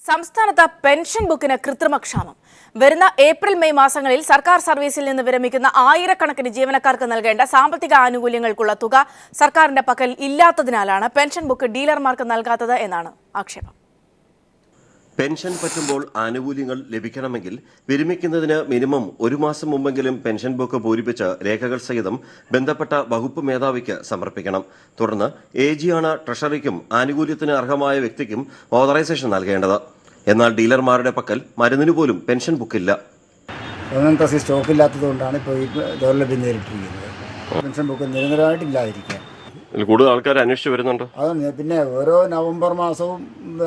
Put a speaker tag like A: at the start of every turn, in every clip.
A: സംസ്ഥാനത്ത് പെൻഷൻ ബുക്കിന് കൃത്രിമക്ഷാമം. വരുന്ന ഏപ്രിൽ മെയ് മാസങ്ങളിൽ സർക്കാർ സർവീസിൽ നിന്ന് വിരമിക്കുന്ന ആയിരക്കണക്കിന് ജീവനക്കാർക്ക് നൽകേണ്ട സാമ്പത്തിക ആനുകൂല്യങ്ങൾക്കുള്ള തുക സർക്കാരിന്റെ പക്കൽ ഇല്ലാത്തതിനാലാണ് പെൻഷൻ ബുക്ക് ഡീലർമാർക്ക് നൽകാത്തത് എന്നാണ് ആക്ഷേപം.
B: പെൻഷൻ പറ്റുമ്പോൾ ആനുകൂല്യങ്ങൾ ലഭിക്കണമെങ്കിൽ വിരമിക്കുന്നതിന് മിനിമം 1 മാസം മുമ്പെങ്കിലും പെൻഷൻ ബുക്ക് പൂരിപ്പിച്ച് രേഖകൾ സഹിതം ബന്ധപ്പെട്ട വകുപ്പ് മേധാവിക്ക് സമർപ്പിക്കണം. തുടർന്ന് AG-യാണ് ട്രഷറിക്കും ആനുകൂല്യത്തിന് അർഹമായ വ്യക്തിക്കും ഓതറൈസേഷൻ നൽകേണ്ടത്. എന്നാൽ ഡീലർമാരുടെ പക്കൽ മരുന്നിന് പോലും പെൻഷൻ ബുക്കില്ല.
C: സ്റ്റോക്കില്ലാത്തതുകൊണ്ടാണ് ഇപ്പോൾ ഈ ദൗർലഭ്യം നേരിട്ടിരിക്കുന്നത്. Pension book നിരന്തരമായിട്ടില്ലാതിരിക്കുക.
B: കൂടുതൽ ആൾക്കാർ അന്വേഷിച്ച് വരുന്നുണ്ട്.
C: അത് പിന്നെ ഓരോ നവംബർ മാസവും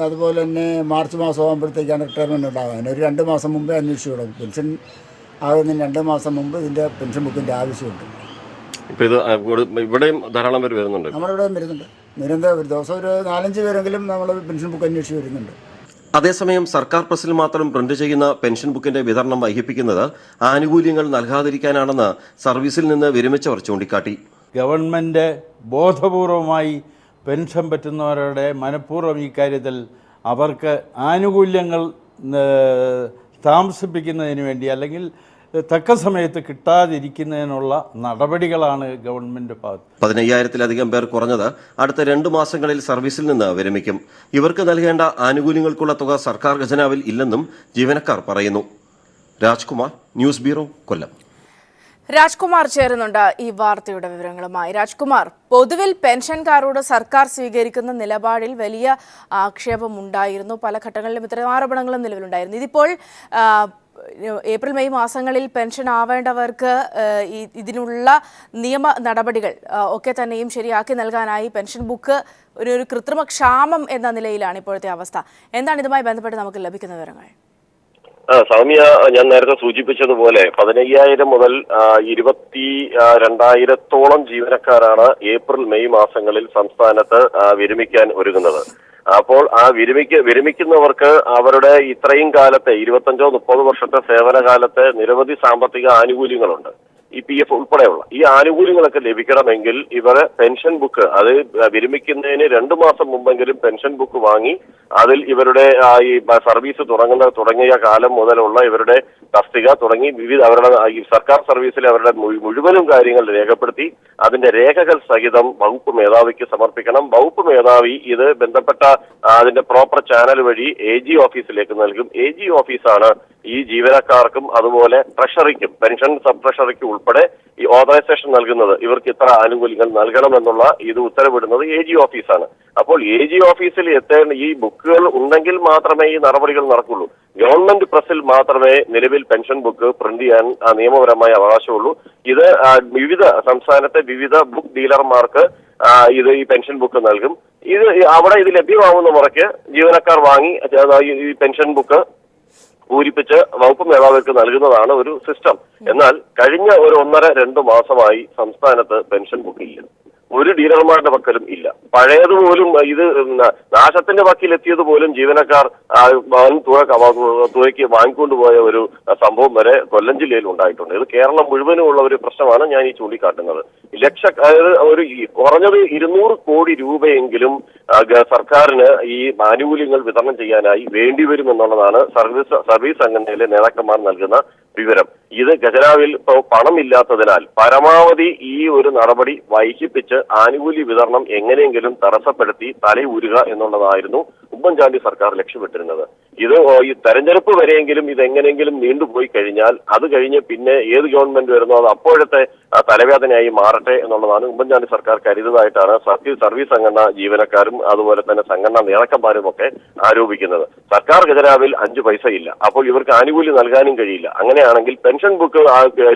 C: അതുപോലെ തന്നെ മാർച്ച് മാസം ആകുമ്പോഴത്തേക്കാണ് റിട്ടയർമെൻറ്റ് ഉണ്ടാകുക. അതിനൊരു 2 മാസം മുമ്പേ അന്വേഷിച്ചു തുടങ്ങും. പെൻഷൻ ആകുന്നതിന് 2 മാസം മുമ്പ് ഇതിൻ്റെ പെൻഷൻ ബുക്കിൻ്റെ ആവശ്യമുണ്ട്.
B: ഇപ്പോൾ ഇത് ഇവിടെയും ധാരാളം പേര് വരുന്നുണ്ട്.
C: നമ്മളിവിടെയും വരുന്നുണ്ട്. നിരന്തരം ഒരു ദിവസം ഒരു 4-5 പേരെങ്കിലും നമ്മൾ പെൻഷൻ ബുക്ക് അന്വേഷിച്ച് വരുന്നുണ്ട്.
B: അതേസമയം സർക്കാർ പ്രസിൽ മാത്രം പ്രിന്റ് ചെയ്യുന്ന പെൻഷൻ ബുക്കിന്റെ വിതരണം വൈകിപ്പിക്കുന്നത് ആനുകൂല്യങ്ങൾ നൽകാതിരിക്കാനാണെന്ന് സർവീസിൽ നിന്ന് വിരമിച്ചവർ ചൂണ്ടിക്കാട്ടി.
D: ഗവൺമെൻറ് ബോധപൂർവമായി പെൻഷൻ പറ്റുന്നവരുടെ മനഃപൂർവ്വം ഇക്കാര്യത്തിൽ അവർക്ക് ആനുകൂല്യങ്ങൾ താമസിപ്പിക്കുന്നതിന് വേണ്ടി അല്ലെങ്കിൽ തക്ക സമയത്ത് കിട്ടാതിരിക്കുന്നതിനുള്ള നടപടികളാണ് ഗവൺമെൻറ് ഭാഗത്ത്.
B: 15,000-ലധികം പേർ കുറഞ്ഞത് അടുത്ത 2 മാസങ്ങളിൽ സർവീസിൽ നിന്ന് വിരമിക്കും. ഇവർക്ക് നൽകേണ്ട ആനുകൂല്യങ്ങൾക്കുള്ള തുക സർക്കാർ ഖജനാവിൽ ഇല്ലെന്നും ജീവനക്കാർ പറയുന്നു. രാജ്കുമാർ, ന്യൂസ് ബ്യൂറോ, കൊല്ലം.
A: രാജ്കുമാർ ചേരുന്നുണ്ട് ഈ വാർത്തയുടെ വിവരങ്ങളുമായി. രാജ്കുമാർ, പൊതുവിൽ പെൻഷൻകാരോട് സർക്കാർ സ്വീകരിക്കുന്ന നിലപാടിൽ വലിയ ആക്ഷേപമുണ്ടായിരുന്നു. പല ഘട്ടങ്ങളിലും ഇത്തരം ആരോപണങ്ങളും നിലവിലുണ്ടായിരുന്നു. ഇതിപ്പോൾ ഏപ്രിൽ മെയ് മാസങ്ങളിൽ പെൻഷൻ ആവേണ്ടവർക്ക് ഇതിനുള്ള നിയമ നടപടികൾ ഒക്കെ തന്നെയും ശരിയാക്കി നൽകാനായി പെൻഷൻ ബുക്ക് ഒരു കൃത്രിമ ക്ഷാമം എന്ന നിലയിലാണ് ഇപ്പോഴത്തെ അവസ്ഥ. എന്താണ് ഇതുമായി ബന്ധപ്പെട്ട് നമുക്ക് ലഭിക്കുന്ന വിവരങ്ങൾ?
E: സൗമ്യ, ഞാൻ നേരത്തെ സൂചിപ്പിച്ചതുപോലെ 15,000 മുതൽ 22,000-ഓളം ജീവനക്കാരാണ് ഏപ്രിൽ മെയ് മാസങ്ങളിൽ സംസ്ഥാനത്ത് വിരമിക്കാൻ ഒരുങ്ങുന്നത്. അപ്പോൾ ആ വിരമിക്കുന്നവർക്ക് അവരുടെ ഇത്രയും കാലത്തെ 25-30 വർഷത്തെ സേവനകാലത്തെ നിരവധി സാമ്പത്തിക ആനുകൂല്യങ്ങളുണ്ട്. EPF ഉൾപ്പെടെയുള്ള ഈ ആനുകൂല്യങ്ങളൊക്കെ ലഭിക്കണമെങ്കിൽ ഇവരെ പെൻഷൻ ബുക്ക്, അത് വിരമിക്കുന്നതിന് 2 മാസം മുമ്പെങ്കിലും പെൻഷൻ ബുക്ക് വാങ്ങി അതിൽ ഇവരുടെ ഈ സർവീസ് തുടങ്ങിയ കാലം മുതലുള്ള ഇവരുടെ തസ്തിക തുടങ്ങി വിവിധ അവരുടെ ഈ സർക്കാർ സർവീസിലെ അവരുടെ മുഴുവനും കാര്യങ്ങൾ രേഖപ്പെടുത്തി അതിന്റെ രേഖകൾ സഹിതം വകുപ്പ് മേധാവിക്ക് സമർപ്പിക്കണം. വകുപ്പ് മേധാവി ഇത് ബന്ധപ്പെട്ട അതിന്റെ പ്രോപ്പർ ചാനൽ വഴി AG ഓഫീസിലേക്ക് നൽകും. AG ഓഫീസാണ് ഈ ജീവനക്കാർക്കും അതുപോലെ ട്രഷറിക്കും, പെൻഷൻ സബ് ട്രഷറിക്കും ഉൾപ്പെടെ ഈ ഓതറൈസേഷൻ നൽകുന്നത്. ഇവർക്ക് ഇത്ര ആനുകൂല്യങ്ങൾ നൽകണമെന്നുള്ള ഇത് ഉത്തരവിടുന്നത് AG ഓഫീസാണ്. അപ്പോൾ AG ഓഫീസിൽ എത്തേണ്ട ഈ ബുക്കുകൾ ഉണ്ടെങ്കിൽ മാത്രമേ ഈ നടപടികൾ നടക്കുള്ളൂ. ഗവൺമെന്റ് പ്രസിൽ മാത്രമേ നിലവിൽ പെൻഷൻ ബുക്ക് പ്രിന്റ് ചെയ്യാൻ നിയമപരമായ അവകാശമുള്ളൂ. ഇത് വിവിധ സംസ്ഥാനത്തെ വിവിധ ബുക്ക് ഡീലർമാർക്ക് ഇത് ഈ പെൻഷൻ ബുക്ക് നൽകും. ഇത് അവിടെ ഇത് ലഭ്യമാവുന്ന മുറയ്ക്ക് ജീവനക്കാർ വാങ്ങി ഈ പെൻഷൻ ബുക്ക് പൂരിപ്പിച്ച് വകുപ്പ് മേധാവിക്ക് നൽകുന്നതാണ് ഒരു സിസ്റ്റം. എന്നാൽ കഴിഞ്ഞ ഒരു 1.5-2 മാസമായി സംസ്ഥാനത്ത് പെൻഷൻ ബുക്ക് ഇല്ല. ഒരു ഡീലർമാരുടെ പക്കലും ഇല്ല. പഴയതുപോലും ഇത് നാശത്തിന്റെ വക്കിലെത്തിയതുപോലും ജീവനക്കാർ തുകയ്ക്ക് വാങ്ങിക്കൊണ്ടുപോയ ഒരു സംഭവം വരെ കൊല്ലം ജില്ലയിൽ ഉണ്ടായിട്ടുണ്ട്. ഇത് കേരളം മുഴുവനുമുള്ള ഒരു പ്രശ്നമാണ് ഞാൻ ഈ ചൂണ്ടിക്കാട്ടുന്നത്. അതായത് ഒരു കുറഞ്ഞത് 200 കോടി രൂപയെങ്കിലും സർക്കാരിന് ഈ ആനുകൂല്യങ്ങൾ വിതരണം ചെയ്യാനായി വേണ്ടിവരുമെന്നുള്ളതാണ് സർവീസ് സംഘടനയിലെ നേതാക്കന്മാർ നൽകുന്ന വിവരം. ഇത് ഖജനാവിൽ പണമില്ലാത്തതിനാൽ പരമാവധി ഈ ഒരു നടപടി വൈകിപ്പിച്ച് ആനുകൂല്യ വിതരണം എങ്ങനെയെങ്കിലും തടസ്സപ്പെടുത്തി തലയൂരുക എന്നുള്ളതായിരുന്നു ഉമ്മൻചാണ്ടി സർക്കാർ ലക്ഷ്യമിട്ടിരുന്നത്. ഇത് ഈ തെരഞ്ഞെടുപ്പ് വരെയെങ്കിലും ഇതെങ്ങനെയെങ്കിലും നീണ്ടുപോയി കഴിഞ്ഞാൽ അത് കഴിഞ്ഞ് പിന്നെ ഏത് ഗവൺമെന്റ് വരുന്നോ അത് അപ്പോഴത്തെ തലവേദനയായി മാറട്ടെ എന്നുള്ളതാണ് ഉമ്മൻചാണ്ടി സർക്കാർ കരുതുന്നതായിട്ടാണ് സർവീസ് സംഘടന ജീവനക്കാരും അതുപോലെ തന്നെ സംഘടനാ നേതാക്കന്മാരും ഒക്കെ ആരോപിക്കുന്നത്. സർക്കാർ ഖജനാവിൽ 5 പൈസ ഇല്ല. അപ്പോൾ ഇവർക്ക് ആനുകൂല്യം നൽകാനും കഴിയില്ല. അങ്ങനെയാണെങ്കിൽ പെൻഷൻ ബുക്ക്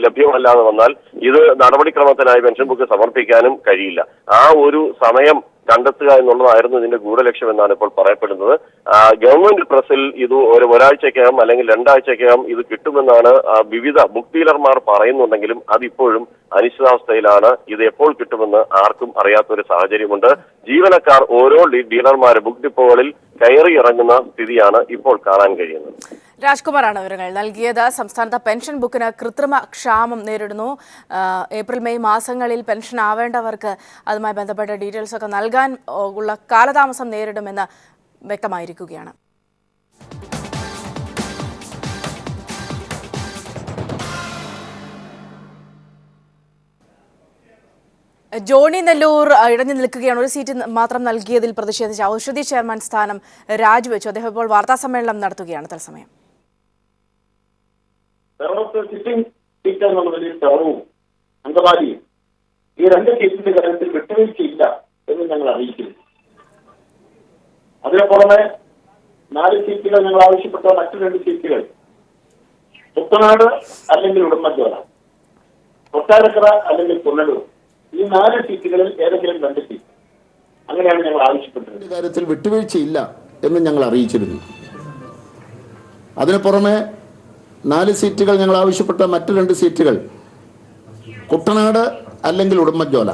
E: ലഭ്യമല്ലാതെ വന്നാൽ ഇത് നടപടിക്രമത്തിനായി പെൻഷൻ ബുക്ക് സമർപ്പിക്കാനും കഴിയില്ല. ആ ഒരു സമയം കണ്ടെത്തുക എന്നുള്ളതായിരുന്നു ഇതിന്റെ ഗൂഢലക്ഷ്യം എന്നാണ് ഇപ്പോൾ പറയപ്പെടുന്നത്. ഗവൺമെന്റ് പ്രസിൽ ഇത് ഒരാഴ്ചക്കകം അല്ലെങ്കിൽ 2 ആഴ്ചക്കകം ഇത് കിട്ടുമെന്നാണ് വിവിധ ബുക്ക് ഡീലർമാർ പറയുന്നുണ്ടെങ്കിലും അതിപ്പോഴും അനിശ്ചിതാവസ്ഥയിലാണ്. ഇത് എപ്പോൾ കിട്ടുമെന്ന് ആർക്കും അറിയാത്തൊരു സാഹചര്യമുണ്ട്. ജീവനക്കാർ ഓരോ ഡീലർമാരെ ബുക്ക് ഡിപ്പോകളിൽ കയറി ഇറങ്ങുന്ന സ്ഥിതിയാണ് ഇപ്പോൾ കാണാൻ കഴിയുന്നത്.
A: രാജ്കുമാറാണ് വിവരങ്ങൾ നൽകിയത്. സംസ്ഥാനത്ത് പെൻഷൻ ബുക്കിന് കൃത്രിമ ക്ഷാമം നേരിടുന്നു. ഏപ്രിൽ മെയ് മാസങ്ങളിൽ പെൻഷൻ ആവേണ്ടവർക്ക് അതുമായി ബന്ധപ്പെട്ട ഡീറ്റെയിൽസ് ഒക്കെ നൽകാൻ ഉള്ള കാലതാമസം നേരിടുമെന്ന് വ്യക്തമായിരിക്കുകയാണ്. ജോണി നെല്ലൂർ ഇടഞ്ഞു നിൽക്കുകയാണ്. ഒരു സീറ്റ് മാത്രം നൽകിയതിൽ പ്രതിഷേധിച്ച് ഔഷധി ചെയർമാൻ സ്ഥാനം രാജിവെച്ചു. അദ്ദേഹം ഇപ്പോൾ വാർത്താ സമ്മേളനം നടത്തുകയാണ്. തത്സമയം
F: അംഗവാദിയും ഈ 2 സീറ്റിന്റെ കാര്യത്തിൽ വിട്ടുവീഴ്ചയില്ല എന്ന് ഞങ്ങൾ അറിയിക്കുന്നു. അതിനു പുറമെ 4 സീറ്റുകൾ ഞങ്ങൾ ആവശ്യപ്പെട്ട മറ്റു 2 സീറ്റുകൾ കുട്ടനാട് അല്ലെങ്കിൽ ഉടുമ്പൻചോല, കൊട്ടാരക്കര അല്ലെങ്കിൽ പുനലൂർ, ഈ 4 സീറ്റുകളിൽ ഏതെങ്കിലും 2 സീറ്റ്, അങ്ങനെയാണ് ഞങ്ങൾ ആവശ്യപ്പെട്ടത്.
G: കാര്യത്തിൽ വിട്ടുവീഴ്ചയില്ല എന്ന് ഞങ്ങൾ അറിയിച്ചിരുന്നു. അതിനു പുറമെ 4 സീറ്റുകൾ ഞങ്ങൾ ആവശ്യപ്പെട്ട മറ്റു 2 സീറ്റുകൾ കുട്ടനാട് അല്ലെങ്കിൽ ഉടുമ്പൻചോല,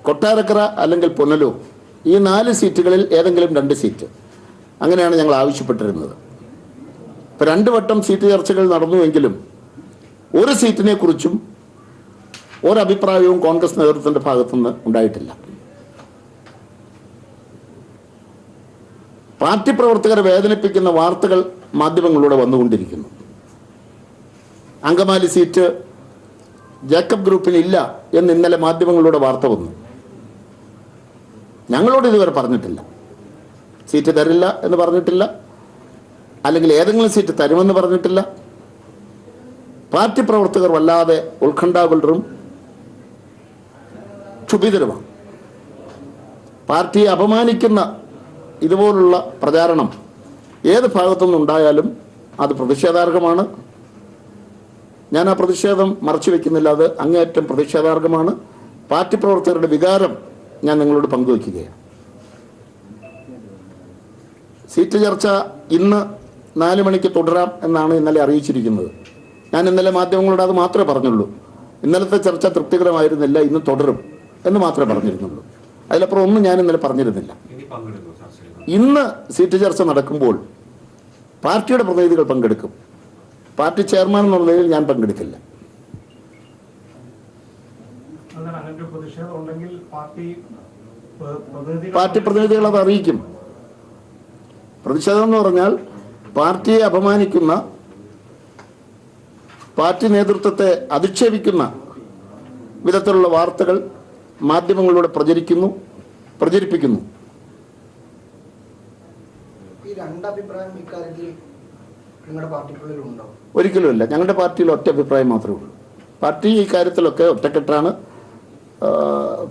G: കൊട്ടാരക്കര അല്ലെങ്കിൽ പുനലൂർ, ഈ 4 സീറ്റുകളിൽ ഏതെങ്കിലും 2 സീറ്റ്, അങ്ങനെയാണ് ഞങ്ങൾ ആവശ്യപ്പെട്ടിരുന്നത്. ഇപ്പം 2 വട്ടം സീറ്റ് ചർച്ചകൾ നടന്നുവെങ്കിലും ഒരു സീറ്റിനെ കുറിച്ചും ഒരഭിപ്രായവും കോൺഗ്രസ് നേതൃത്വത്തിന്റെ ഭാഗത്തുനിന്ന് ഉണ്ടായിട്ടില്ല. പാർട്ടി പ്രവർത്തകരെ വേദനിപ്പിക്കുന്ന വാർത്തകൾ മാധ്യമങ്ങളിലൂടെ വന്നുകൊണ്ടിരിക്കുന്നു. അങ്കമാലി സീറ്റ് ജേക്കബ് ഗ്രൂപ്പിന് ഇല്ല എന്ന് ഇന്നലെ മാധ്യമങ്ങളിലൂടെ വാർത്ത വന്നു. ഞങ്ങളോട് ഇതുവരെ പറഞ്ഞിട്ടില്ല, സീറ്റ് തരില്ല എന്ന് പറഞ്ഞിട്ടില്ല, അല്ലെങ്കിൽ ഏതെങ്കിലും സീറ്റ് തരുമെന്ന് പറഞ്ഞിട്ടില്ല. പാർട്ടി പ്രവർത്തകർ വല്ലാതെ ഉത്കണ്ഠാകുലരും ക്ഷുഭിതരുമാണ്. പാർട്ടിയെ അപമാനിക്കുന്ന ഇതുപോലുള്ള പ്രചാരണം ഏത് ഭാഗത്തുനിന്നുണ്ടായാലും അത് പ്രതിഷേധാർഹമാണ്. ഞാൻ ആ പ്രതിഷേധം മറച്ചു വെക്കുന്നില്ല, അത് അങ്ങേയറ്റം പ്രതിഷേധാർഹമാണ്. പാർട്ടി പ്രവർത്തകരുടെ വികാരം ഞാൻ നിങ്ങളോട് പങ്കുവയ്ക്കുകയാണ്. സീറ്റ് ചർച്ച ഇന്ന് 4 മണിക്ക് തുടരാം എന്നാണ് ഇന്നലെ അറിയിച്ചിരിക്കുന്നത്. ഞാൻ ഇന്നലെ മാധ്യമങ്ങളോട് അത് മാത്രമേ പറഞ്ഞുള്ളൂ. ഇന്നലത്തെ ചർച്ച തൃപ്തികരമായിരുന്നില്ല, ഇന്ന് തുടരും എന്ന് മാത്രമേ പറഞ്ഞിരുന്നുള്ളൂ. അതിലപ്പുറം ഒന്നും ഞാൻ ഇന്നലെ പറഞ്ഞിരുന്നില്ല. ഇന്ന് സീറ്റ് ചർച്ച നടക്കുമ്പോൾ പാർട്ടിയുടെ പ്രതിനിധികൾ പങ്കെടുക്കും. പാർട്ടി ചെയർമാൻ എന്നുള്ള നിലയിൽ ഞാൻ പങ്കെടുക്കില്ല. പാർട്ടി പ്രതിനിധികൾ അത് അറിയിക്കും. പ്രതിഷേധം എന്ന് പറഞ്ഞാൽ പാർട്ടിയെ അപമാനിക്കുന്ന, പാർട്ടി നേതൃത്വത്തെ അധിക്ഷേപിക്കുന്ന വിധത്തിലുള്ള വാർത്തകൾ മാധ്യമങ്ങളിലൂടെ പ്രചരിപ്പിക്കുന്നു.
H: ഈ 2 അഭിപ്രായം ഇക്കാര്യത്തിൽ നിങ്ങളുടെ പാർട്ടിക്കുള്ളിലുണ്ടോ?
G: ഒരിക്കലുമില്ല. ഞങ്ങളുടെ പാർട്ടിയിൽ ഒറ്റ അഭിപ്രായം മാത്രമേ ഉള്ളൂ. പാർട്ടി ഈ കാര്യത്തിലൊക്കെ ഒറ്റക്കെട്ടാണ്.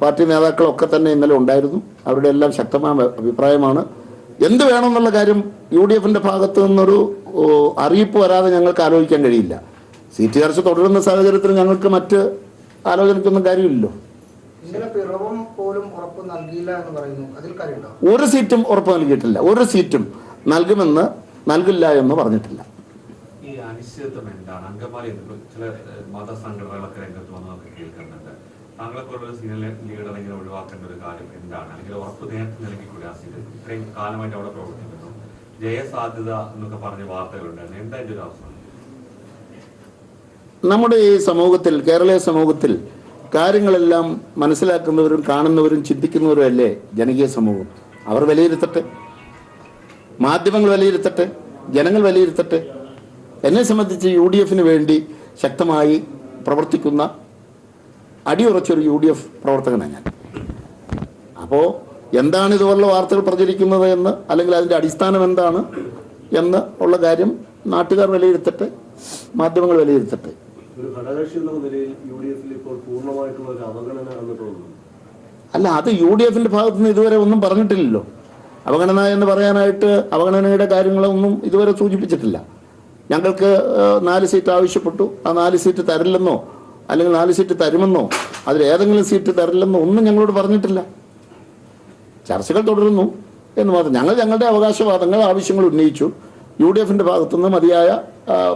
G: പാർട്ടി നേതാക്കളൊക്കെ തന്നെ ഇന്നലെ ഉണ്ടായിരുന്നു. അവരുടെ എല്ലാം ശക്തമായ അഭിപ്രായമാണ്. എന്ത് വേണമെന്നുള്ള കാര്യം UDFന്റെ ഭാഗത്തു നിന്നൊരു അറിയിപ്പ് വരാതെ ഞങ്ങൾക്ക് ആലോചിക്കാൻ കഴിയില്ല. സീറ്റ് ചർച്ച തുടരുന്ന സാഹചര്യത്തിൽ ഞങ്ങൾക്ക് മറ്റ് ആലോചനയ്ക്കൊന്നും കാര്യമില്ലല്ലോ. ഒരു സീറ്റും ഉറപ്പ് നൽകിയിട്ടില്ല. ഒരു സീറ്റും നൽകുമെന്ന് നൽകില്ല എന്ന് പറഞ്ഞിട്ടില്ല.
I: ഈ അനിശ്ചിതത്വം എന്താണ്? അങ്കമാലി ചില മതസംഘടനകളൊക്കെ രംഗത്ത് വന്നതൊക്കെ കേൾക്കുന്നുണ്ട്. താങ്കളെപ്പോലുള്ള സീനിയർ ലീഡർ ഇങ്ങനെ ഒഴിവാക്കേണ്ട ഒരു കാര്യം എന്താണ്? അല്ലെങ്കിൽ ഉറപ്പ് നേരത്തെ നൽകിക്കൂടെ? ആ സീറ്റ് ഇത്രയും കാലമായിട്ട് അവിടെ പ്രവർത്തിക്കുന്നു, ജയസാധ്യത എന്നൊക്കെ പറഞ്ഞ വാർത്തകളുണ്ടായിരുന്നു. എന്താ ഇതിന്റെ ഒരു അവസ്ഥ?
G: നമ്മുടെ ഈ സമൂഹത്തിൽ, കേരളീയ സമൂഹത്തിൽ കാര്യങ്ങളെല്ലാം മനസ്സിലാക്കുന്നവരും കാണുന്നവരും ചിന്തിക്കുന്നവരും അല്ലേ ജനകീയ സമൂഹം. അവർ വിലയിരുത്തട്ടെ, മാധ്യമങ്ങൾ വിലയിരുത്തട്ടെ, ജനങ്ങൾ വിലയിരുത്തട്ടെ. എന്നെ സംബന്ധിച്ച് UDFന് വേണ്ടി ശക്തമായി പ്രവർത്തിക്കുന്ന അടിയുറച്ചൊരു UDF പ്രവർത്തകനാണ് ഞാൻ. അപ്പോൾ എന്താണ് ഇതുപോലുള്ള വാർത്തകൾ പ്രചരിക്കുന്നത് എന്ന്, അല്ലെങ്കിൽ അതിൻ്റെ അടിസ്ഥാനം എന്താണ് എന്ന് ഉള്ള കാര്യം നാട്ടുകാർ വിലയിരുത്തട്ടെ, മാധ്യമങ്ങൾ വിലയിരുത്തട്ടെ.
J: ഒരു ഘടകകക്ഷി എന്ന നിലയിൽ UDFൽ ഇപ്പോൾ പൂർണ്ണമായിട്ടുള്ള ഒരു അവഗണന എന്ന് തോന്നുന്നു.
G: അല്ല, അത് UDFന്റെ ഭാഗത്തുനിന്ന് ഇതുവരെ ഒന്നും പറഞ്ഞിട്ടില്ലല്ലോ. അവഗണന എന്ന് പറയാനായിട്ട് അവഗണനയുടെ കാര്യങ്ങളൊന്നും ഇതുവരെ സൂചിപ്പിച്ചിട്ടില്ല. ഞങ്ങൾക്ക് 4 സീറ്റ് ആവശ്യപ്പെട്ടു, ആ 4 സീറ്റ് തരില്ലെന്നോ അല്ലെങ്കിൽ 4 സീറ്റ് തരുമെന്നോ അതിൽ ഏതെങ്കിലും സീറ്റ് തരില്ലെന്നോ ഒന്നും ഞങ്ങളോട് പറഞ്ഞിട്ടില്ല. ചർച്ചകൾ തുടരുന്നു എന്ന് മാത്രം. ഞങ്ങളുടെ അവകാശവാദങ്ങൾ, ആവശ്യങ്ങൾ ഉന്നയിച്ചു. UDFന്റെ ഭാഗത്തുനിന്ന് മതിയായ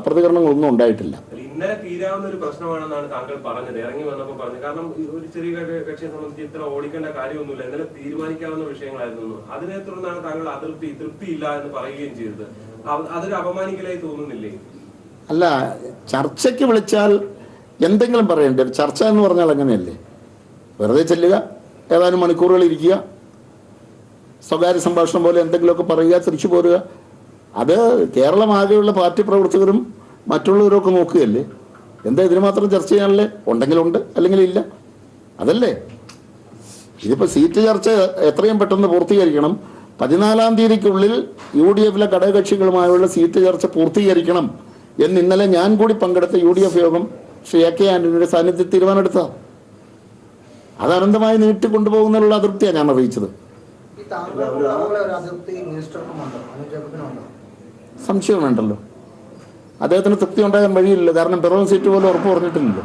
G: പ്രതികരണങ്ങളൊന്നും ഉണ്ടായിട്ടില്ല.
K: ഇന്നലെ തീരാവുന്ന ഒരു പ്രശ്നമാണെന്നാണ് താങ്കൾ പറഞ്ഞത്, ഇറങ്ങി വന്നപ്പോൾ പറഞ്ഞു. കാരണം ഒരു ചെറിയ കക്ഷിയെ സംബന്ധിച്ച് ഇത്ര ഓടിക്കേണ്ട കാര്യമൊന്നുമില്ല, ഇന്നലെ തീരുമാനിക്കാവുന്ന വിഷയങ്ങളായിരുന്നു. അതിനെ തുടർന്നാണ് താങ്കൾ തൃപ്തിയില്ല എന്ന് പറയുകയും ചെയ്തത്. അതൊരു അപമാനിക്കലായി തോന്നുന്നില്ലേ?
G: അല്ല, ചർച്ചയ്ക്ക് വിളിച്ചാൽ എന്തെങ്കിലും പറയണ്ടേ? ചർച്ച എന്ന് പറഞ്ഞാൽ അങ്ങനെയല്ലേ? വെറുതെ ചെല്ലുക, ഏതാനും മണിക്കൂറുകൾ ഇരിക്കുക, സ്വകാര്യ സംഭാഷണം പോലെ എന്തെങ്കിലുമൊക്കെ പറയുക, തിരിച്ചു പോരുക. അത് കേരളമാകെയുള്ള പാർട്ടി പ്രവർത്തകരും മറ്റുള്ളവരൊക്കെ നോക്കുകയല്ലേ. എന്താ ഇതിന് മാത്രം ചർച്ച ചെയ്യാനല്ലേ? ഉണ്ടെങ്കിലുണ്ട്, അല്ലെങ്കിൽ ഇല്ല, അതല്ലേ. ഇതിപ്പോൾ സീറ്റ് ചർച്ച എത്രയും പെട്ടെന്ന് പൂർത്തീകരിക്കണം. 14-ാം തീയതിക്കുള്ളിൽ UDF-ലെ ഘടകകക്ഷികളുമായുള്ള സീറ്റ് ചർച്ച പൂർത്തീകരിക്കണം എന്ന് ഇന്നലെ ഞാൻ കൂടി പങ്കെടുത്ത UDF യോഗം ശ്രീ AK ആന്റണിയുടെ സാന്നിധ്യത്തിൽ തീരുമാനമെടുത്ത. അത് അനന്തമായി നീട്ടിക്കൊണ്ടുപോകുന്നതിനുള്ള അതൃപ്തിയാണ് ഞാൻ അറിയിച്ചത്. സംശയം വേണ്ടല്ലോ, അദ്ദേഹത്തിന് തൃപ്തി ഉണ്ടാകാൻ വഴിയില്ല. കാരണം പിറവം സീറ്റ് പോലും ഉറപ്പ് പറഞ്ഞിട്ടില്ലല്ലോ.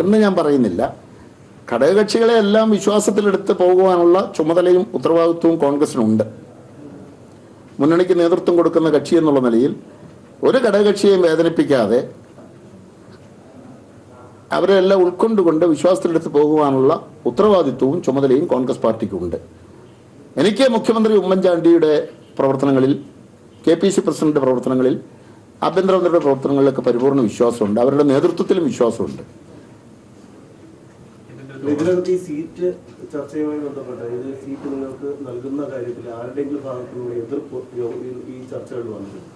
G: എന്ന് ഞാൻ പറയുന്നില്ല. ഘടകകക്ഷികളെ എല്ലാം വിശ്വാസത്തിലെടുത്ത് പോകുവാനുള്ള ചുമതലയും ഉത്തരവാദിത്വവും കോൺഗ്രസിനുണ്ട്. മുന്നണിക്ക് നേതൃത്വം കൊടുക്കുന്ന കക്ഷി എന്നുള്ള നിലയിൽ ഒരു ഘടകകക്ഷിയെയും വേദനിപ്പിക്കാതെ അവരെല്ലാം ഉൾക്കൊണ്ടുകൊണ്ട് വിശ്വാസത്തിലെടുത്ത് പോകുവാനുള്ള ഉത്തരവാദിത്വവും ചുമതലയും കോൺഗ്രസ് പാർട്ടിക്കുണ്ട്. എനിക്ക് മുഖ്യമന്ത്രി ഉമ്മൻചാണ്ടിയുടെ പ്രവർത്തനങ്ങളിൽ, KPC പ്രസിഡന്റ് പ്രവർത്തനങ്ങളിൽ, ആഭ്യന്തരമന്ത്രിയുടെ പ്രവർത്തനങ്ങളിലൊക്കെ പരിപൂർണ്ണ വിശ്വാസമുണ്ട്. അവരുടെ നേതൃത്വത്തിലും വിശ്വാസമുണ്ട്.
J: ഇതിനകത്ത് ഈ സീറ്റ് ചർച്ചയുമായി ബന്ധപ്പെട്ട ഇത് സീറ്റ് നിങ്ങൾക്ക് നൽകുന്ന കാര്യത്തിൽ ആരുടെയെങ്കിലും ഭാഗത്തുനിന്ന് എതിർപ്പ് ഈ ചർച്ചകൾ വന്നിട്ടുണ്ട്?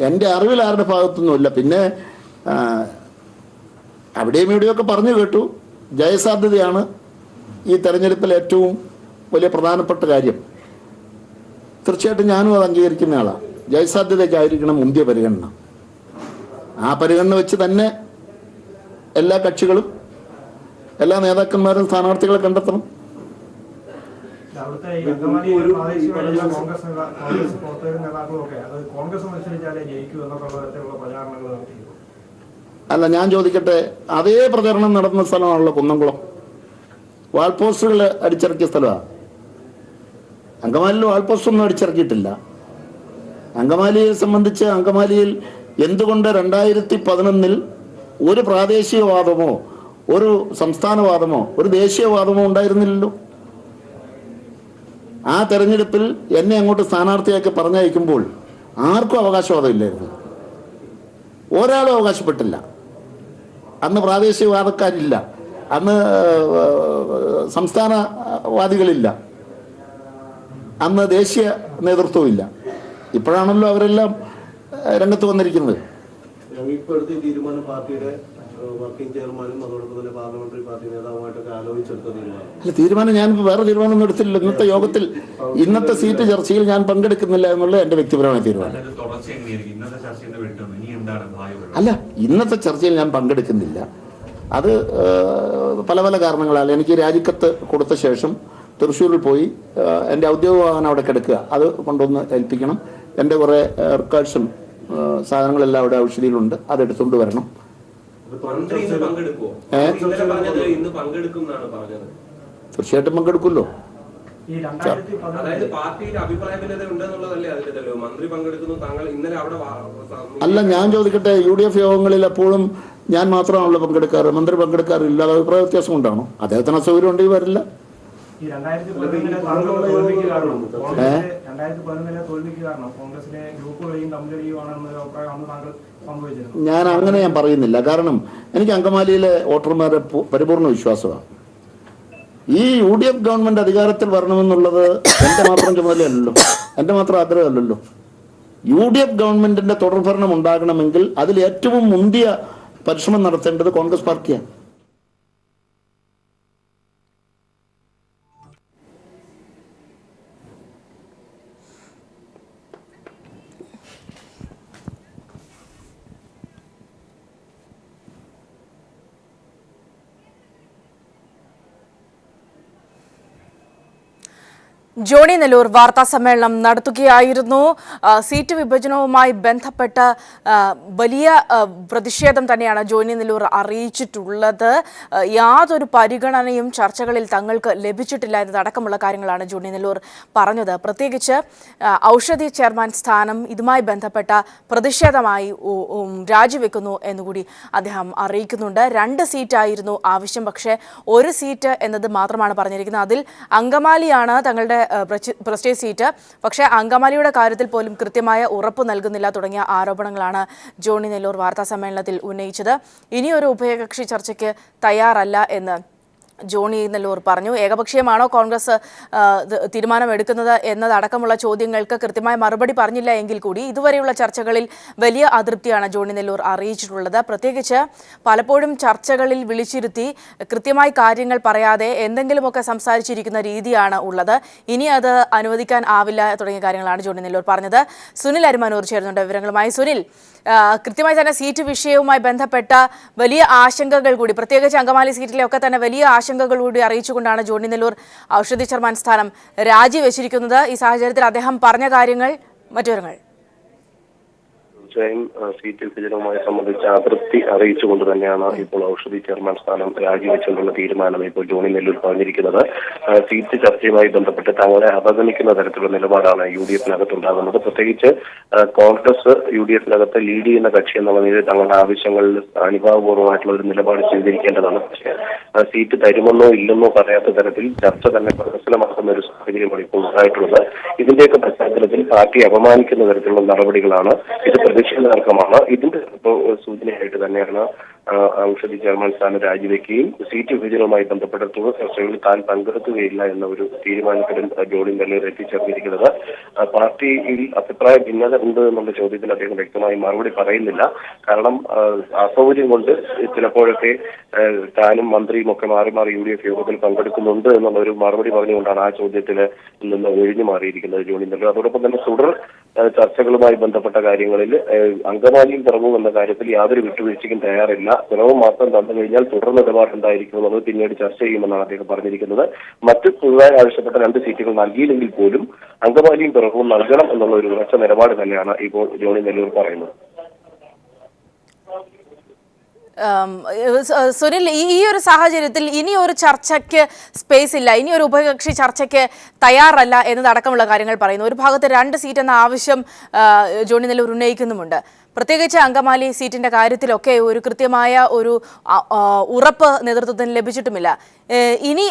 G: എൻ്റെ അറിവിൽ ആരുടെ ഭാഗത്തൊന്നുമില്ല. പിന്നെ അവിടെയും ഇവിടെയൊക്കെ പറഞ്ഞു കേട്ടു ജയസാധ്യതയാണ് ഈ തെരഞ്ഞെടുപ്പിൽ ഏറ്റവും വലിയ പ്രധാനപ്പെട്ട കാര്യം. തീർച്ചയായിട്ടും ഞാനും അത് അംഗീകരിക്കുന്ന ആളാണ്. ജയസാധ്യതയ്ക്കായിരിക്കണം മുന്തിയ പരിഗണന. ആ പരിഗണന വെച്ച് തന്നെ എല്ലാ കക്ഷികളും എല്ലാ നേതാക്കന്മാരും സ്ഥാനാർത്ഥികളെ കണ്ടെത്തണം. അല്ല, ഞാൻ ചോദിക്കട്ടെ, അതേ പ്രചരണം നടന്ന സ്ഥലമാണല്ലോ കുന്നംകുളം. വാൾപോസ്റ്ററുകൾ അടിച്ചിറക്കിയ സ്ഥലമാണ്. അങ്കമാലിയിൽ വാൾപോസ്റ്ററൊന്നും അടിച്ചിറക്കിയിട്ടില്ല. അങ്കമാലിയെ സംബന്ധിച്ച് അങ്കമാലിയിൽ എന്തുകൊണ്ട് 2011 ഒരു പ്രാദേശികവാദമോ ഒരു സംസ്ഥാനവാദമോ ഒരു ദേശീയവാദമോ ഉണ്ടായിരുന്നില്ലല്ലോ. ആ തെരഞ്ഞെടുപ്പിൽ എന്നെ അങ്ങോട്ട് സ്ഥാനാർത്ഥിയാക്കി പറഞ്ഞയക്കുമ്പോൾ ആർക്കും അവകാശവാദമില്ലായിരുന്നു. ഒരാളും അവകാശപ്പെട്ടില്ല. അന്ന് പ്രാദേശികവാദക്കാരില്ല, അന്ന് സംസ്ഥാനവാദികളില്ല, അന്ന് ദേശീയ നേതൃത്വമില്ല. ഇപ്പോഴാണല്ലോ അവരെല്ലാം രംഗത്ത് വന്നിരിക്കുന്നത്.
J: ഇപ്പോഴത്തെ തീരുമാനം പാർട്ടിയുടെ വർക്കിംഗ് ചെയർമാനും അതോടൊപ്പം തന്നെ പാർലമെന്ററി പാർട്ടി നേതാവുമായിട്ടൊക്കെ ആലോചിച്ചെടുത്ത തീരുമാനം
G: അല്ല, തീരുമാനം ഞാൻ വേറെ തീരുമാനമൊന്നും എടുത്തില്ല. ഇന്നത്തെ യോഗത്തിൽ, ഇന്നത്തെ സീറ്റ് ചർച്ചയിൽ ഞാൻ പങ്കെടുക്കുന്നില്ല എന്നുള്ളത് എൻ്റെ വ്യക്തിപരമായ തീരുമാനം. അല്ല, ഇന്നത്തെ ചർച്ചയിൽ ഞാൻ പങ്കെടുക്കുന്നില്ല. അത് പല പല കാരണങ്ങളാൽ എനിക്ക് രാജിക്കത്ത് കൊടുത്ത ശേഷം തൃശ്ശൂരിൽ പോയി എൻ്റെ ഔദ്യോഗിക വാഹനം അവിടെ കിടക്കുക, അത് കൊണ്ടുവന്ന് ഏൽപ്പിക്കണം. എൻ്റെ കുറേ റെക്കോർഡ്സും സാധനങ്ങളെല്ലാം അവിടെ ഔഷധിയിലുണ്ട്, അതെടുത്തുകൊണ്ട് വരണം. തീർച്ചയായിട്ടും പങ്കെടുക്കുമല്ലോ. അല്ല, ഞാൻ ചോദിക്കട്ടെ, UDF യോഗങ്ങളിൽ എപ്പോഴും ഞാൻ മാത്രമാണല്ലോ പങ്കെടുക്കാറ്, മന്ത്രി പങ്കെടുക്കാറില്ല. അത് അഭിപ്രായ വ്യത്യാസം കൊണ്ടാണോ? അദ്ദേഹത്തിന് അസൗകര്യം ഉണ്ടെങ്കിൽ വരില്ല. ഞാൻ അങ്ങനെ ഞാൻ പറയുന്നില്ല. കാരണം എനിക്ക് അങ്കമാലിയിലെ വോട്ടർമാരെ പരിപൂർണ്ണ വിശ്വാസമാണ്. ഈ UDF ഗവൺമെന്റ് അധികാരത്തിൽ വരണമെന്നുള്ളത് എൻ്റെ മാത്രം ചുമതലയല്ലല്ലോ, എൻ്റെ മാത്രം ആഗ്രഹമല്ലല്ലോ. UDF ഗവൺമെന്റിന്റെ തുടർഭരണം ഉണ്ടാകണമെങ്കിൽ അതിൽ ഏറ്റവും മുന്തിയ പരിശ്രമം നടത്തേണ്ടത് കോൺഗ്രസ് പാർട്ടിയാണ്.
A: ജോണി നെല്ലൂർ വാർത്താ സമ്മേളനം നടത്തുകയായിരുന്നു. സീറ്റ് വിഭജനവുമായി ബന്ധപ്പെട്ട് വലിയ പ്രതിഷേധം തന്നെയാണ് ജോണി നെല്ലൂർ അറിയിച്ചിട്ടുള്ളത്. യാതൊരു പരിഗണനയും ചർച്ചകളിൽ തങ്ങൾക്ക് ലഭിച്ചിട്ടില്ല എന്നതടക്കമുള്ള കാര്യങ്ങളാണ് ജോണി നെല്ലൂർ പറഞ്ഞത്. പ്രത്യേകിച്ച് ഔഷധി ചെയർമാൻ സ്ഥാനം ഇതുമായി ബന്ധപ്പെട്ട പ്രതിഷേധമായി രാജിവെക്കുന്നു എന്നുകൂടി അദ്ദേഹം അറിയിക്കുന്നുണ്ട്. 2 സീറ്റായിരുന്നു ആവശ്യം, പക്ഷേ 1 സീറ്റ് എന്നത് മാത്രമാണ് പറഞ്ഞിരിക്കുന്നത്. അതിൽ അങ്കമാലിയാണ് തങ്ങളുടെ പ്രസ്റ്റേജ് സീറ്റ്. പക്ഷേ അങ്കമാലിയുടെ കാര്യത്തിൽ പോലും കൃത്യമായ ഉറപ്പ് നൽകുന്നില്ല തുടങ്ങിയ ആരോപണങ്ങളാണ് ജോണി നെല്ലൂർ വാർത്താ സമ്മേളനത്തിൽ ഉന്നയിച്ചത്. ഇനിയൊരു ഉഭയകക്ഷി ചർച്ചയ്ക്ക് തയ്യാറല്ല എന്ന് ജോണി നെല്ലൂർ പറഞ്ഞു. ഏകപക്ഷീയമാണോ കോൺഗ്രസ് തീരുമാനമെടുക്കുന്നത് എന്നതടക്കമുള്ള ചോദ്യങ്ങൾക്ക് കൃത്യമായ മറുപടി പറഞ്ഞില്ല എങ്കിൽ കൂടി ഇതുവരെയുള്ള ചർച്ചകളിൽ വലിയ അതൃപ്തിയാണ് ജോണി നെല്ലൂർ അറിയിച്ചിട്ടുള്ളത്. പ്രത്യേകിച്ച് പലപ്പോഴും ചർച്ചകളിൽ വിളിച്ചിരുത്തി കൃത്യമായി കാര്യങ്ങൾ പറയാതെ എന്തെങ്കിലുമൊക്കെ സംസാരിച്ചിരിക്കുന്ന രീതിയാണ് ഉള്ളത്. ഇനി അത് അനുവദിക്കാൻ ആവില്ല തുടങ്ങിയ കാര്യങ്ങളാണ് ജോണി നെല്ലൂർ പറഞ്ഞത്. സുനിൽ അരിമാനൂർ ചേരുന്നുണ്ട് വിവരങ്ങളുമായി. സുനിൽ, കൃത്യമായി തന്നെ സീറ്റ് വിഷയവുമായി ബന്ധപ്പെട്ട വലിയ ആശങ്കകൾ കൂടി, പ്രത്യേകിച്ച് അങ്കമാലി സീറ്റിലെയൊക്കെ തന്നെ വലിയ ആശങ്കകൾ കൂടി അറിയിച്ചുകൊണ്ടാണ് ജോണി നെല്ലൂർ ഔഷധി ചെയർമാൻ സ്ഥാനം രാജിവെച്ചിരിക്കുന്നത്. ഈ സാഹചര്യത്തിൽ അദ്ദേഹം പറഞ്ഞ കാര്യങ്ങൾ, മറ്റു വിവരങ്ങൾ.
E: തീർച്ചയായും സീറ്റ് വിഭജനവുമായി സംബന്ധിച്ച അതൃപ്തി അറിയിച്ചുകൊണ്ട് തന്നെയാണ് ഇപ്പോൾ ഔഷധി ചെയർമാൻ സ്ഥാനം രാജിവെച്ചുകൊണ്ടുള്ള തീരുമാനം ഇപ്പോൾ ജോണി നെല്ലൂർ പറഞ്ഞിരിക്കുന്നത്. സീറ്റ് ചർച്ചയുമായി ബന്ധപ്പെട്ട് തങ്ങളെ അവഗണിക്കുന്ന തരത്തിലുള്ള നിലപാടാണ് UDF-നകത്തുണ്ടാകുന്നത്. പ്രത്യേകിച്ച് കോൺഗ്രസ് UDF-നകത്ത് ലീഡ് ചെയ്യുന്ന കക്ഷി എന്നുള്ള നിലയിൽ തങ്ങളുടെ ആവശ്യങ്ങളിൽ അനുഭാവപൂർവ്വമായിട്ടുള്ള ഒരു നിലപാട് സ്വീകരിക്കേണ്ടതാണ്. പക്ഷേ സീറ്റ് തരുമെന്നോ ഇല്ലെന്നോ പറയാത്ത തരത്തിൽ ചർച്ച തന്നെ പ്രഹസനമാക്കുന്ന ഒരു സാഹചര്യമാണ് ഇപ്പോൾ ഉണ്ടായിട്ടുള്ളത്. ഇതിന്റെയൊക്കെ പശ്ചാത്തലത്തിൽ പാർട്ടി അപമാനിക്കുന്ന തരത്തിലുള്ള നടപടികളാണ്. ഇത് പ്രതിഷേധാർഹമാണ്. ഇതിന്റെ സൂചനയായിട്ട് തന്നെയാണ് ഔഷധി ചെയർമാൻ സ്ഥാനം രാജിവെക്കുകയും സീറ്റ് വിഭജനവുമായി ബന്ധപ്പെട്ട തുടർ ചർച്ചകളിൽ താൻ പങ്കെടുക്കുകയില്ല എന്ന ഒരു തീരുമാനത്തിലും ജോണി നെല്ലൂർ എത്തിച്ചേർന്നിരിക്കുന്നത്. പാർട്ടിയിൽ അഭിപ്രായ ഭിന്നത ഉണ്ട് എന്നുള്ള ചോദ്യത്തിൽ അദ്ദേഹം വ്യക്തമായി മറുപടി പറയുന്നില്ല. കാരണം അസൗകര്യം കൊണ്ട് ചിലപ്പോഴൊക്കെ താനും മന്ത്രിയും ഒക്കെ മാറി മാറി UDF യോഗത്തിൽ പങ്കെടുക്കുന്നുണ്ട് എന്നുള്ള ഒരു മറുപടി പറഞ്ഞുകൊണ്ടാണ് ആ ചോദ്യത്തിൽ നിന്ന് ഒഴിഞ്ഞു മാറിയിരിക്കുന്നത് ജോണി നെല്ലൂർ. അതോടൊപ്പം തന്നെ തുടർ ചർച്ചകളുമായി ബന്ധപ്പെട്ട കാര്യങ്ങളിൽ അങ്കമാലിയും പിറവും എന്ന കാര്യത്തിൽ യാതൊരു വിട്ടുവീഴ്ചയ്ക്കും തയ്യാറില്ല. പിറവും മാത്രം തന്നു കഴിഞ്ഞാൽ തുടർ നിലപാടുണ്ടായിരിക്കും എന്നുള്ളത് പിന്നീട് ചർച്ച ചെയ്യുമെന്നാണ് അദ്ദേഹം പറഞ്ഞിരിക്കുന്നത്. മറ്റ് പുതുതായി ആവശ്യപ്പെട്ട 2 സീറ്റുകൾ നൽകിയില്ലെങ്കിൽ പോലും അങ്കമാലിയും പിറവും നൽകണം എന്നുള്ള ഒരു ഉറച്ച നിലപാട് തന്നെയാണ് ഇപ്പോൾ ജോണി നെല്ലൂർ പറയുന്നത്.
A: സുനിൽ, ഈ ഒരു സാഹചര്യത്തിൽ ഇനി ഒരു ചർച്ചയ്ക്ക് സ്പേസ് ഇല്ല, ഇനി ഒരു ഉഭയകക്ഷി ചർച്ചയ്ക്ക് തയ്യാറല്ല എന്നതടക്കമുള്ള കാര്യങ്ങൾ പറയുന്നു. ഒരു ഭാഗത്ത് 2 സീറ്റ് എന്ന ആവശ്യം ജോണി നെല്ലൂർ ഉന്നയിക്കുന്നുമുണ്ട്. പ്രത്യേകിച്ച് അങ്കമാലി സീറ്റിന്റെ കാര്യത്തിലൊക്കെ ഒരു കൃത്യമായ ഒരു ഉറപ്പ് നേതൃത്വത്തിന് ലഭിച്ചിട്ടുമില്ല. ഇനി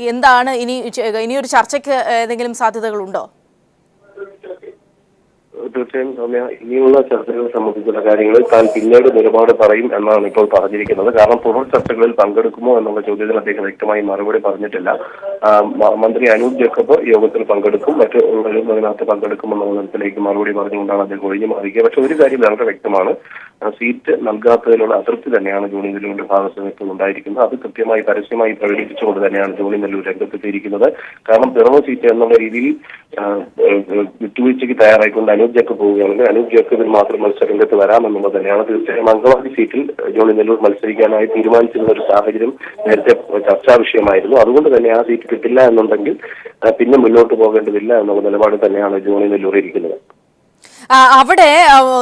A: എന്താണ് ഇനിയൊരു ചർച്ചയ്ക്ക് ഏതെങ്കിലും സാധ്യതകളുണ്ടോ?
E: തീർച്ചയായും സൗമ്യ, ഇനിയുള്ള ചർച്ചകളെ സംബന്ധിച്ചുള്ള കാര്യങ്ങളിൽ താൻ പിന്നീട് നിലപാട് പറയും എന്നാണ് ഇപ്പോൾ പറഞ്ഞിരിക്കുന്നത്. കാരണം തുടർ ചർച്ചകളിൽ പങ്കെടുക്കുമോ എന്നുള്ള ചോദ്യത്തിൽ അദ്ദേഹം വ്യക്തമായി മറുപടി പറഞ്ഞിട്ടില്ല. മന്ത്രി അനൂപ് ജേക്കബ് യോഗത്തിൽ പങ്കെടുക്കും, അതിനകത്ത് പങ്കെടുക്കുമെന്നുള്ള തരത്തിലേക്ക് മറുപടി പറഞ്ഞുകൊണ്ടാണ് അദ്ദേഹം ഒഴിഞ്ഞു മാറിയത്. പക്ഷെ ഒരു കാര്യം വളരെ വ്യക്തമാണ്, സീറ്റ് നൽകാത്തതിലുള്ള അതൃപ്തി തന്നെയാണ് ജോണി നെല്ലൂരിന്റെ ഭാഗത്ത് ഉണ്ടായിരിക്കുന്നത്. അത് കൃത്യമായി പരസ്യമായി പ്രകടിപ്പിച്ചുകൊണ്ട് തന്നെയാണ് ജോണി നെല്ലൂർ രംഗത്തെത്തിയിരിക്കുന്നത്. കാരണം പിറവ സീറ്റ് എന്നുള്ള രീതിയിൽ വിട്ടുവീഴ്ചയ്ക്ക് തയ്യാറായിക്കൊണ്ട് അനൂപ് ജേക്കബ് പോവുകയാണെങ്കിൽ അനൂപ് ജേക്കബിൽ മാത്രം മത്സരരംഗത്ത് വരാമെന്നുള്ളത് തന്നെയാണ്. തീർച്ചയായും അങ്കമാലി സീറ്റിൽ ജോണി നെല്ലൂർ മത്സരിക്കാനായി തീരുമാനിച്ചിരുന്ന ഒരു സാഹചര്യം നേരത്തെ ചർച്ചാ വിഷയമായിരുന്നു. അതുകൊണ്ട് തന്നെ ആ സീറ്റ് കിട്ടില്ല എന്നുണ്ടെങ്കിൽ പിന്നെ മുന്നോട്ട് പോകേണ്ടതില്ല എന്നുള്ള നിലപാട് തന്നെയാണ് ജോണി നെല്ലൂർ ഇരിക്കുന്നത്.
A: അവിടെ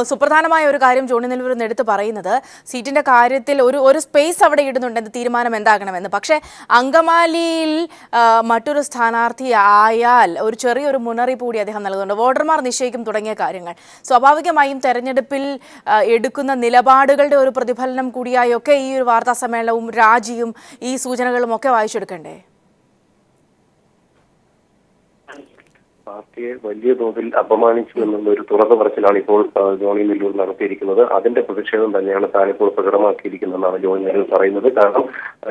A: സുപ്രധാനമായ ഒരു കാര്യം ജോണി നെല്ലൂർ എടുത്ത് പറയുന്നത്, സീറ്റിന്റെ കാര്യത്തിൽ ഒരു സ്പേസ് അവിടെ ഇടുന്നുണ്ട്, തീരുമാനം എന്താകണമെന്ന്. പക്ഷേ അങ്കമാലിയിൽ മറ്റൊരു സ്ഥാനാർത്ഥി ആയാൽ ഒരു ചെറിയൊരു മുന്നറിയിപ്പ് കൂടി അദ്ദേഹം നൽകുന്നുണ്ട്. വോട്ടർമാർ നിശ്ചയിക്കും തുടങ്ങിയ കാര്യങ്ങൾ. സ്വാഭാവികമായും തെരഞ്ഞെടുപ്പിൽ എടുക്കുന്ന നിലപാടുകളുടെ ഒരു പ്രതിഫലനം കൂടിയായൊക്കെ ഈ ഒരു വാർത്താ സമ്മേളനവും രാജിയും ഈ സൂചനകളും ഒക്കെ വായിച്ചെടുക്കണ്ടേ?
E: പാർട്ടിയെ വലിയ തോതിൽ അപമാനിച്ചു എന്നുള്ള ഒരു തുറന്നു പറച്ചിലാണ് ഇപ്പോൾ ജോണി നെല്ലൂർ നടത്തിയിരിക്കുന്നത്. അതിന്റെ പ്രതിഷേധം തന്നെയാണ് താനിപ്പോൾ പ്രകടമാക്കിയിരിക്കുന്നതെന്നാണ് ജോണി നെല്ലൂർ പറയുന്നത്. കാരണം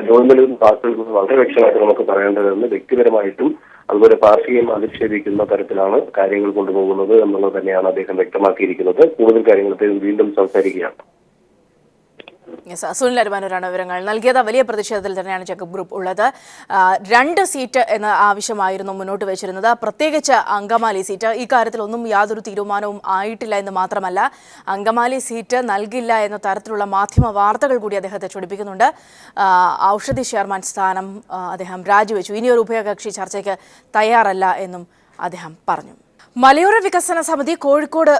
E: ജോണി നെല്ലൂർ പാർട്ടിയിൽ വളരെ വ്യക്തമായിട്ട് നമുക്ക് പറയേണ്ടതെന്ന് വ്യക്തിപരമായിട്ടും അതുപോലെ പാർട്ടിയെയും അധിക്ഷേപിക്കുന്ന തരത്തിലാണ് കാര്യങ്ങൾ കൊണ്ടുപോകുന്നത് എന്നുള്ളത് തന്നെയാണ് അദ്ദേഹം വ്യക്തമാക്കിയിരിക്കുന്നത്. കൂടുതൽ കാര്യങ്ങൾ വീണ്ടും സംസാരിക്കുകയാണ്.
A: സുനിൽ അരിമാനൂരാണ് വിവരങ്ങൾ നൽകിയത്. വലിയ പ്രതിഷേധത്തിൽ തന്നെയാണ് ജേക്കബ് ഗ്രൂപ്പ് ഉള്ളത്. 2 സീറ്റ് എന്ന ആവശ്യമായിരുന്നു മുന്നോട്ട് വെച്ചിരുന്നത്. പ്രത്യേകിച്ച് അങ്കമാലി സീറ്റ്, ഈ കാര്യത്തിലൊന്നും യാതൊരു തീരുമാനവും ആയിട്ടില്ല എന്ന് മാത്രമല്ല, അങ്കമാലി സീറ്റ് നൽകില്ല എന്ന തരത്തിലുള്ള മാധ്യമ വാർത്തകൾ കൂടി അദ്ദേഹത്തെ ചൊടിപ്പിക്കുന്നുണ്ട്. ഔഷധി ചെയർമാൻ സ്ഥാനം അദ്ദേഹം രാജിവെച്ചു. ഇനിയൊരു ഉഭയകക്ഷി ചർച്ചയ്ക്ക് തയ്യാറല്ല എന്നും അദ്ദേഹം പറഞ്ഞു. മലയോര വികസന സമിതി കോഴിക്കോട്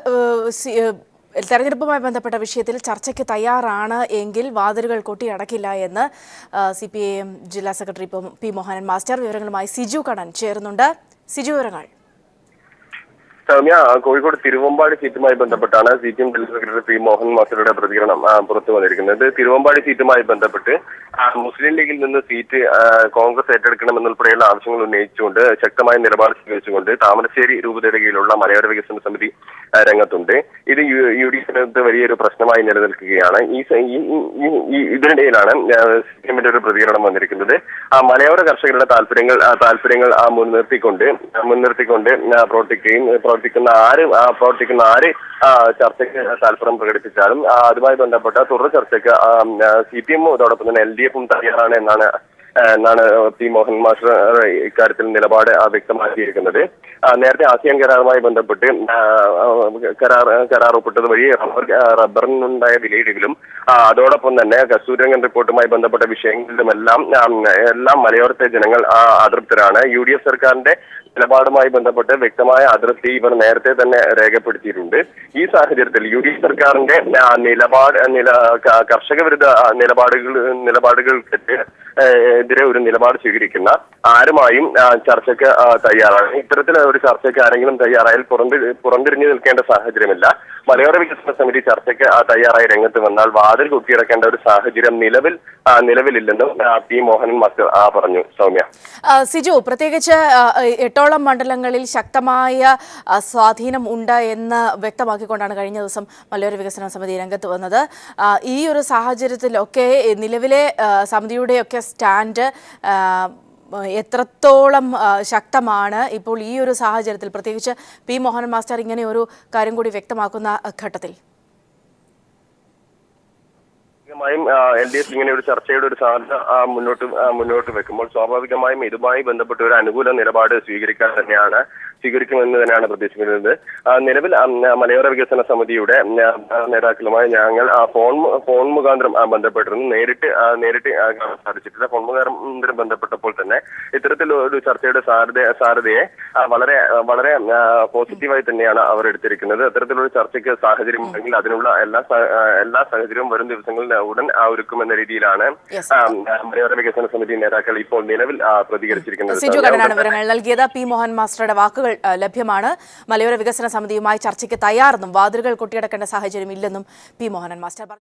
A: തെരഞ്ഞെടുപ്പുമായി ബന്ധപ്പെട്ട വിഷയത്തിൽ ചർച്ചയ്ക്ക് തയ്യാറാണ് എങ്കിൽ വാതിലുകൾ കൊട്ടിയടക്കില്ല എന്ന് CPIM ജില്ലാ സെക്രട്ടറി പി മോഹനൻ മാസ്റ്റർ. വിവരങ്ങളുമായി സിജു കണ്ണൻ ചേരുന്നുണ്ട്. സിജു, വിവരങ്ങൾ.
E: സൗമ്യ, കോഴിക്കോട് തിരുവമ്പാടി സീറ്റുമായി ബന്ധപ്പെട്ടാണ് CPM general secretary P Mohan മാസ്റ്ററുടെ പ്രതികരണം പുറത്തു വന്നിരിക്കുന്നത്. തിരുവമ്പാടി സീറ്റുമായി ബന്ധപ്പെട്ട് മുസ്ലിം ലീഗിൽ നിന്ന് സീറ്റ് കോൺഗ്രസ് ഏറ്റെടുക്കണമെന്നുൾപ്പെടെയുള്ള ആവശ്യങ്ങൾ ഉന്നയിച്ചുകൊണ്ട് ശക്തമായ നിലപാട് സ്വീകരിച്ചുകൊണ്ട് താമരശ്ശേരി രൂപതയുടെ കീഴിലുള്ള മലയോര വികസന സമിതി രംഗത്തുണ്ട്. ഇത് UDF വലിയൊരു പ്രശ്നമായി നിലനിൽക്കുകയാണ്. ഇതിനിടയിലാണ് CPM-ന്റെ ഒരു പ്രതികരണം വന്നിരിക്കുന്നത്. മലയോര കർഷകരുടെ താല്പര്യങ്ങൾ മുൻനിർത്തിക്കൊണ്ട് പ്രവർത്തിക്കുന്ന ആര് ചർച്ചയ്ക്ക് താല്പര്യം പ്രകടിപ്പിച്ചാലും അതുമായി ബന്ധപ്പെട്ട തുടർ ചർച്ചയ്ക്ക് CPM അതോടൊപ്പം തന്നെ LDF-ഉം തയ്യാറാണ് എന്നാണ് പി മോഹൻ മാസ്റ്റർ ഇക്കാര്യത്തിൽ നിലപാട് വ്യക്തമാക്കിയിരിക്കുന്നത്. നേരത്തെ ആസിയാൻ കരാറുമായി ബന്ധപ്പെട്ട് കരാർ ഒപ്പിട്ടത് വഴി റബ്ബറിനുണ്ടായ വിലയിടിവിലും അതോടൊപ്പം തന്നെ കസ്തൂരിരംഗൻ റിപ്പോർട്ടുമായി ബന്ധപ്പെട്ട വിഷയങ്ങളിലുമെല്ലാം മലയോരത്തെ ജനങ്ങൾ അതൃപ്തരാണ്. UDF സർക്കാരിന്റെ നിലപാടുമായി ബന്ധപ്പെട്ട് വ്യക്തമായ അതൃപ്തി ഇവർ നേരത്തെ തന്നെ രേഖപ്പെടുത്തിയിട്ടുണ്ട്. ഈ സാഹചര്യത്തിൽ UDF സർക്കാരിന്റെ കർഷക വിരുദ്ധ നിലപാടുകൾക്കെതിരെ ഒരു നിലപാട് സ്വീകരിക്കുന്ന ആരുമായും ചർച്ചയ്ക്ക് തയ്യാറാണ്. ഇത്തരത്തിൽ ഒരു ചർച്ചയ്ക്ക് ആരെങ്കിലും തയ്യാറായാൽ പുറംതിരിഞ്ഞു നിൽക്കേണ്ട സാഹചര്യമില്ല. മലയോര വികസന സമിതി ചർച്ചയ്ക്ക് തയ്യാറായി രംഗത്ത് വന്നാൽ വാതിൽ കുത്തിയിറക്കേണ്ട ഒരു സാഹചര്യം നിലവിലില്ലെന്നും പി മോഹൻ മാസ്റ്റർ പറഞ്ഞു. സൗമ്യ.
A: സിജു, പ്രത്യേകിച്ച് 8ഓളം മണ്ഡലങ്ങളിൽ ശക്തമായ സ്വാധീനം ഉണ്ട് എന്ന് വ്യക്തമാക്കിക്കൊണ്ടാണ് കഴിഞ്ഞ ദിവസം മലയോര വികസന സമിതി രംഗത്ത് വന്നത്. ഈ ഒരു സാഹചര്യത്തിലൊക്കെ നിലവിലെ സമിതിയുടെയൊക്കെ സ്റ്റാൻഡ് എത്രത്തോളം ശക്തമാണ് ഇപ്പോൾ ഈ ഒരു സാഹചര്യത്തിൽ, പ്രത്യേകിച്ച് പി മോഹൻ മാസ്റ്റർ ഇങ്ങനെ ഒരു കാര്യം കൂടി വ്യക്തമാക്കുന്ന ഘട്ടത്തിൽ?
E: LDF ഇങ്ങനെ ഒരു ചർച്ചയുടെ ഒരു സാധ്യത മുന്നോട്ട് വെക്കുമ്പോൾ സ്വാഭാവികമായും ഇതുമായി ബന്ധപ്പെട്ട ഒരു അനുകൂല നിലപാട് സ്വീകരിക്കുമെന്ന് തന്നെയാണ് പ്രതീക്ഷിക്കുന്നത്. നിലവിൽ മലയോര വികസന സമിതിയുടെ നേതാക്കളുമായി ഞങ്ങൾ ഫോൺ മുഖാന്തരം ബന്ധപ്പെട്ടിരുന്നു. നേരിട്ട് കാണാൻ സാധിച്ചിട്ടില്ല. ഫോൺ മുഖാന്തരം ബന്ധപ്പെട്ടപ്പോൾ തന്നെ ഇത്തരത്തിൽ ഒരു ചർച്ചയുടെ സാധ്യതയെ വളരെ പോസിറ്റീവായി തന്നെയാണ് അവർ എടുത്തിരിക്കുന്നത്. അത്തരത്തിലൊരു ചർച്ചയ്ക്ക് സാഹചര്യം ഉണ്ടെങ്കിൽ അതിനുള്ള എല്ലാ സാഹചര്യവും വരും ദിവസങ്ങളിൽ ഉടൻ ഒരുക്കുമെന്ന രീതിയിലാണ് മലയോര വികസന സമിതി നേതാക്കൾ ഇപ്പോൾ നിലവിൽ പ്രതികരിച്ചിരിക്കുന്നത്.
A: സിജു കണ്ണനാണ് വിവരങ്ങൾ നൽകിയത്. പി മോഹൻ മാസ്റ്ററുടെ വാക്കുകൾ ലഭ്യമാണ്. മലയോര വികസന സമിതിയുമായി ചർച്ചയ്ക്ക് തയ്യാറെന്നും വാതിലുകൾ കൊട്ടിയടക്കേണ്ട സാഹചര്യം ഇല്ലെന്നും പി മോഹൻ മാസ്റ്റർ പറഞ്ഞു.